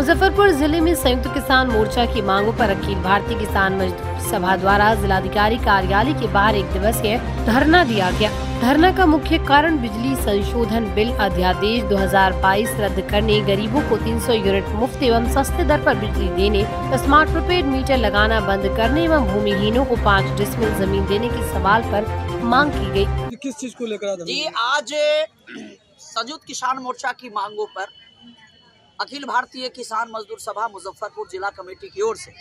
मुजफ्फरपुर जिले में संयुक्त किसान मोर्चा की मांगों पर अखिल भारतीय किसान मजदूर सभा द्वारा जिलाधिकारी कार्यालय के बाहर 1 दिवसीय धरना दिया गया। धरना का मुख्य कारण बिजली संशोधन बिल अध्यादेश 2022 रद्द करने, गरीबों को 300 यूनिट मुफ्त एवं सस्ते दर पर बिजली देने, स्मार्ट प्रीपेड मीटर लगाना बंद करने एवं भूमिहीनों को 5 डिसमिल जमीन देने के सवाल पर मांग की गयी। किस चीज को लेकर जी, आज संयुक्त किसान मोर्चा की मांगों पर अखिल भारतीय किसान मजदूर सभा मुजफ्फरपुर जिला कमेटी की ओर से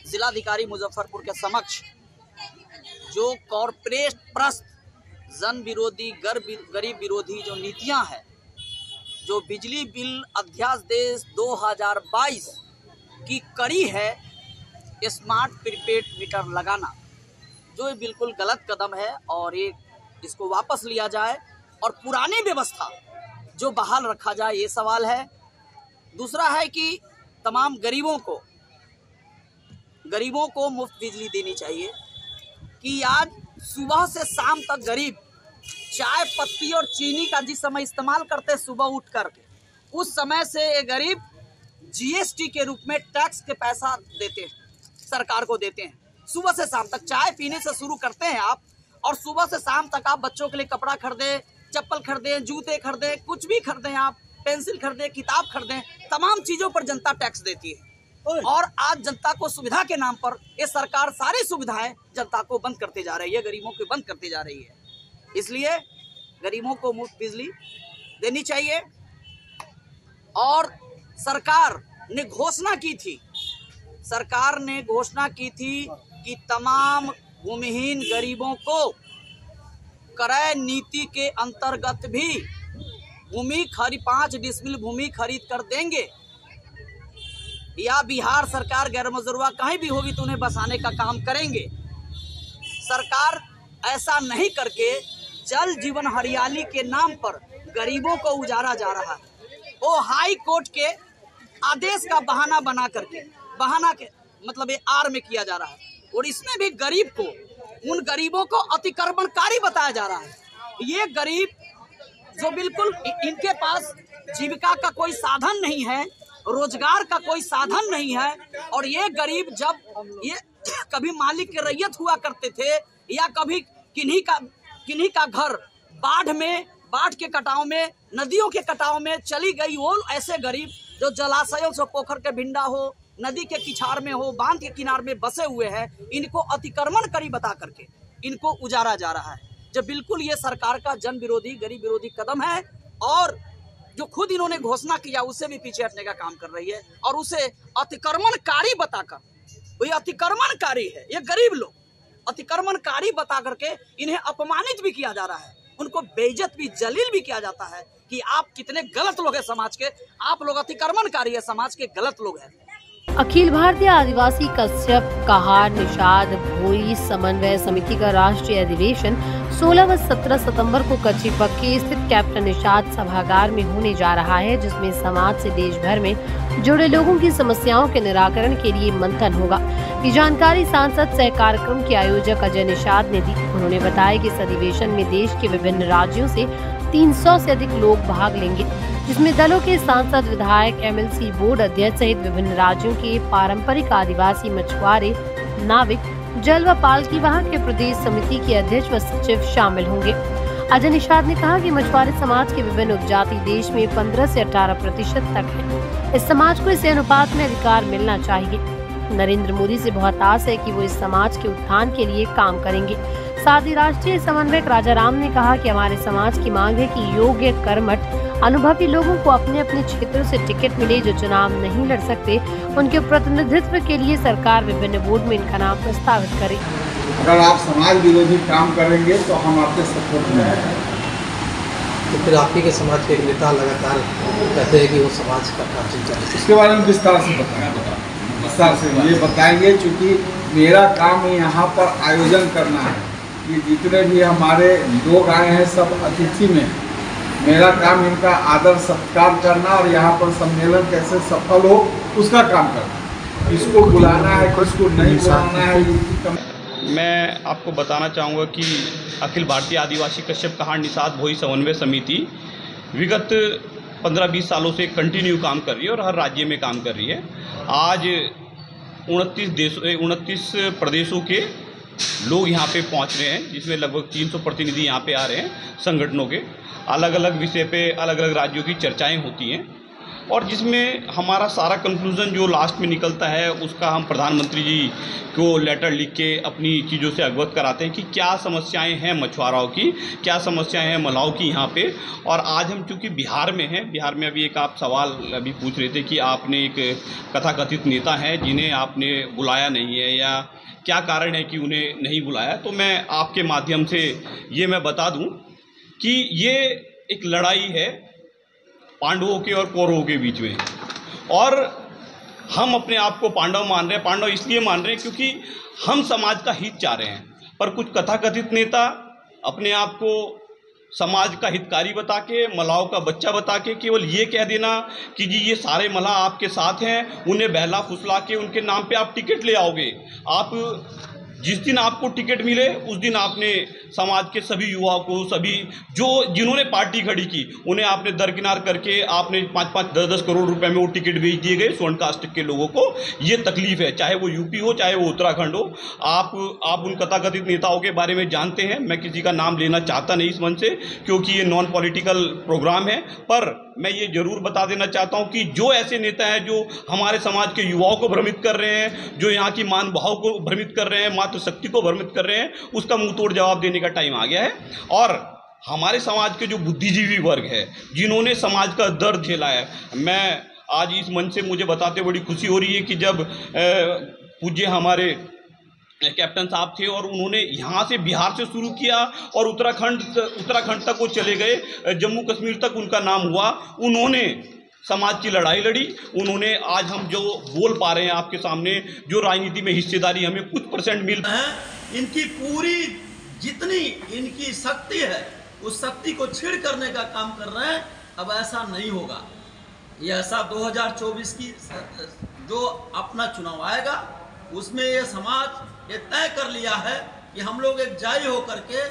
जिलाधिकारी मुजफ्फरपुर के समक्ष जो कॉर्पोरेट प्रस्त जन विरोधी गरीब विरोधी जो नीतियां हैं, जो बिजली बिल अध्यादेश 2022 की कड़ी है स्मार्ट प्रीपेड मीटर लगाना, जो ये बिल्कुल गलत कदम है और इसको वापस लिया जाए और पुरानी व्यवस्था जो बहाल रखा जाए, ये सवाल है। दूसरा है कि तमाम गरीबों को मुफ्त बिजली देनी चाहिए कि आज सुबह से शाम तक गरीब चाय पत्ती और चीनी का जिस समय इस्तेमाल करते हैं सुबह उठ करके, उस समय से ये गरीब जीएसटी के रूप में टैक्स के पैसा देते हैं, सरकार को देते हैं। सुबह से शाम तक चाय पीने से शुरू करते हैं आप, और सुबह से शाम तक आप बच्चों के लिए कपड़ा खरीदें, चप्पल खरीदें, जूते खरीदें, कुछ भी खरीदें, आप पेंसिल खरीदें, किताब खरीदें, तमाम चीजों पर जनता टैक्स देती है। और आज जनता को सुविधा के नाम पर ये सरकार सारी सुविधाएं जनता को बंद करते जा रही है, गरीबों को बंद करते जा रही है। इसलिए गरीबों को मुफ्त बिजली देनी चाहिए। और सरकार ने घोषणा की थी कि तमाम भूमिहीन गरीबों को क्रय नीति के अंतर्गत भी 5 डिसमिल भूमि खरीद कर देंगे, या बिहार सरकार गैर मजरूआ कहीं भी होगी तो उन्हें बसाने का काम करेंगे। सरकार ऐसा नहीं करके जल जीवन हरियाली के नाम पर गरीबों को उजाड़ा जा रहा है। वो हाई कोर्ट के आदेश का बहाना बना करके मतलब ये आर में किया जा रहा है, और इसमें भी उन गरीबों को अतिक्रमणकारी बताया जा रहा है। ये गरीब जो बिल्कुल इनके पास जीविका का कोई साधन नहीं है, रोजगार का कोई साधन नहीं है, और ये गरीब जब ये कभी मालिक के रैयत हुआ करते थे, या कभी किन्हीं का घर बाढ़ के कटाव में, नदियों के कटाव में चली गई, वो ऐसे गरीब जो जलाशयों से पोखर के भिंडा हो, नदी के किनार में हो, बांध के किनार में बसे हुए हैं, इनको अतिक्रमणकारी बता करके इनको उजाड़ा जा रहा है। जब बिल्कुल ये सरकार का जन विरोधी गरीब विरोधी कदम है, और जो खुद इन्होंने घोषणा किया उससे भी पीछे हटने का काम कर रही है, और उसे अतिक्रमणकारी बताकर, ये अतिक्रमणकारी है, ये गरीब लोग अतिक्रमणकारी बता करके इन्हें अपमानित भी किया जा रहा है, उनको बेइज्जत भी जलील भी किया जाता है कि आप कितने गलत लोग हैं समाज के, आप लोग अतिक्रमणकारी है, समाज के गलत लोग हैं। अखिल भारतीय आदिवासी कश्यप कहार निषाद भोई समन्वय समिति का राष्ट्रीय अधिवेशन 16 व 17 सितंबर को कच्ची पक्की स्थित कैप्टन निषाद सभागार में होने जा रहा है, जिसमें समाज से देश भर में जुड़े लोगों की समस्याओं के निराकरण के लिए मंथन होगा। ये जानकारी सांसद सह कार्यक्रम के आयोजक अजय निषाद ने दी। उन्होंने बताया कि इस अधिवेशन में देश के विभिन्न राज्यों से 300 से अधिक लोग भाग लेंगे, जिसमें दलों के सांसद, विधायक, एमएलसी, बोर्ड अध्यक्ष सहित विभिन्न राज्यों के पारंपरिक आदिवासी, मछुआरे, नाविक, जल व पालकी विभाग के प्रदेश समिति के अध्यक्ष व सचिव शामिल होंगे। अजय निषाद ने कहा कि मछुआरे समाज के विभिन्न उपजाति देश में 15 से 18% तक है। इस समाज को इस अनुपात में अधिकार मिलना चाहिए। नरेंद्र मोदी से बहुत आस है कि वो इस समाज के उत्थान के लिए काम करेंगे। साथ ही राष्ट्रीय समन्वयक राजाराम ने कहा कि हमारे समाज की मांग है कि योग्य, कर्मठ, अनुभवी लोगों को अपने अपने क्षेत्रों से टिकट मिले, जो चुनाव नहीं लड़ सकते, उनके प्रतिनिधित्व के लिए सरकार विभिन्न बोर्ड में इनका नाम प्रस्तावित करे। अगर आप समाज विरोधी काम करेंगे तो हम आपके सपोर्ट में हैं। तो फिर आप ही के समाज के नेता लगातार कहते हैं कि वो समाज का काम चल रहा है, इसके बारे में विस्तार से ये बताएंगे, क्योंकि मेरा काम यहाँ पर आयोजन करना है कि जितने भी हमारे लोग आए हैं सब अतिथि में, मेरा काम इनका आदर सत्कार करना और यहाँ पर सम्मेलन कैसे सफल हो उसका काम करना, किसको बुलाना है, किसको नहीं बुलाना है। मैं आपको बताना चाहूँगा कि अखिल भारतीय आदिवासी कश्यप कहार निषाद भोई समन्वय समिति विगत 15-20 सालों से कंटिन्यू काम कर रही है और हर राज्य में काम कर रही है। आज 29 प्रदेशों के लोग यहाँ पे पहुँच रहे हैं, जिसमें लगभग 300 प्रतिनिधि यहाँ पे आ रहे हैं संगठनों के। अलग अलग विषय पे अलग अलग राज्यों की चर्चाएं होती हैं और जिसमें हमारा सारा कंक्लूजन जो लास्ट में निकलता है उसका हम प्रधानमंत्री जी को लेटर लिख के अपनी चीज़ों से अवगत कराते हैं कि क्या समस्याएं हैं मछुआरों की, क्या समस्याएं हैं मलाओं की यहाँ पे। और आज हम चूँकि बिहार में हैं, बिहार में अभी एक आप सवाल अभी पूछ रहे थे कि आपने एक कथाकथित नेता हैं जिन्हें आपने बुलाया नहीं है या क्या कारण है कि उन्हें नहीं बुलाया। तो मैं आपके माध्यम से ये मैं बता दूँ कि ये एक लड़ाई है पांडवों के और कौरवों के बीच में, और हम अपने आप को पांडव मान रहे हैं। पांडव इसलिए मान रहे हैं क्योंकि हम समाज का हित चाह रहे हैं, पर कुछ तथाकथित नेता अपने आप को समाज का हितकारी बता के, मलाओं का बच्चा बता के केवल ये कह देना कि जी ये सारे मलाह आपके साथ हैं, उन्हें बहला फुसला के उनके नाम पे आप टिकट ले आओगे। आप जिस दिन आपको टिकट मिले उस दिन आपने समाज के सभी युवाओं को, सभी जिन्होंने पार्टी खड़ी की, उन्हें आपने दरकिनार करके आपने 5-5, 10-10 करोड़ रुपए में वो टिकट बेच दिए गए स्वर्ण कास्ट के लोगों को। ये तकलीफ है, चाहे वो यूपी हो चाहे वो उत्तराखंड हो। आप उन तथाकथित नेताओं के बारे में जानते हैं, मैं किसी का नाम लेना चाहता नहीं इस मंच से क्योंकि ये नॉन पॉलिटिकल प्रोग्राम है, पर मैं ये जरूर बता देना चाहता हूँ कि जो ऐसे नेता हैं जो हमारे समाज के युवाओं को भ्रमित कर रहे हैं, जो यहाँ की मान भाव को भ्रमित कर रहे हैं, मातृशक्ति को भ्रमित कर रहे हैं, उसका मुंह तोड़ जवाब देने का टाइम आ गया है। और हमारे समाज के जो बुद्धिजीवी वर्ग है, जिन्होंने समाज का दर्द झेला है, मैं आज इस मंच से मुझे बताते बड़ी खुशी हो रही है कि जब पूज्य हमारे कैप्टन साहब थे और उन्होंने यहाँ से बिहार से शुरू किया और उत्तराखंड तक वो चले गए, जम्मू कश्मीर तक उनका नाम हुआ। उन्होंने समाज की लड़ाई लड़ी, उन्होंने आज हम जो बोल पा रहे हैं आपके सामने, जो राजनीति में हिस्सेदारी हमें कुछ % मिल रहा है, इनकी पूरी जितनी इनकी शक्ति है उस शक्ति को छीड़ करने का काम कर रहे हैं। अब ऐसा नहीं होगा। ये ऐसा 2024 की जो अपना चुनाव आएगा उसमें ये समाज ये तय कर लिया है कि हम लोग एक जाई होकर के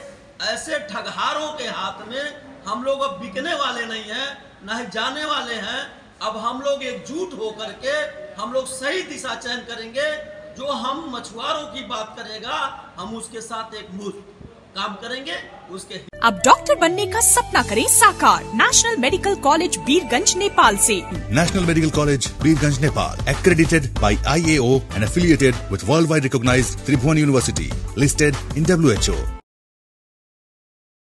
ऐसे ठगहारों के हाथ में हम लोग अब बिकने वाले नहीं हैं, न ही जाने वाले हैं। अब हम लोग एकजुट होकर के हम लोग सही दिशा चयन करेंगे। जो हम मछुआरों की बात करेगा हम उसके साथ एक मुश्त काम करेंगे उसके। अब डॉक्टर बनने का सपना करें साकार National Medical College Birgunj Nepal से। National Medical College, Birganj, Nepal, accredited by IAO and affiliated with worldwide recognized Tribhuvan University, listed in WHO.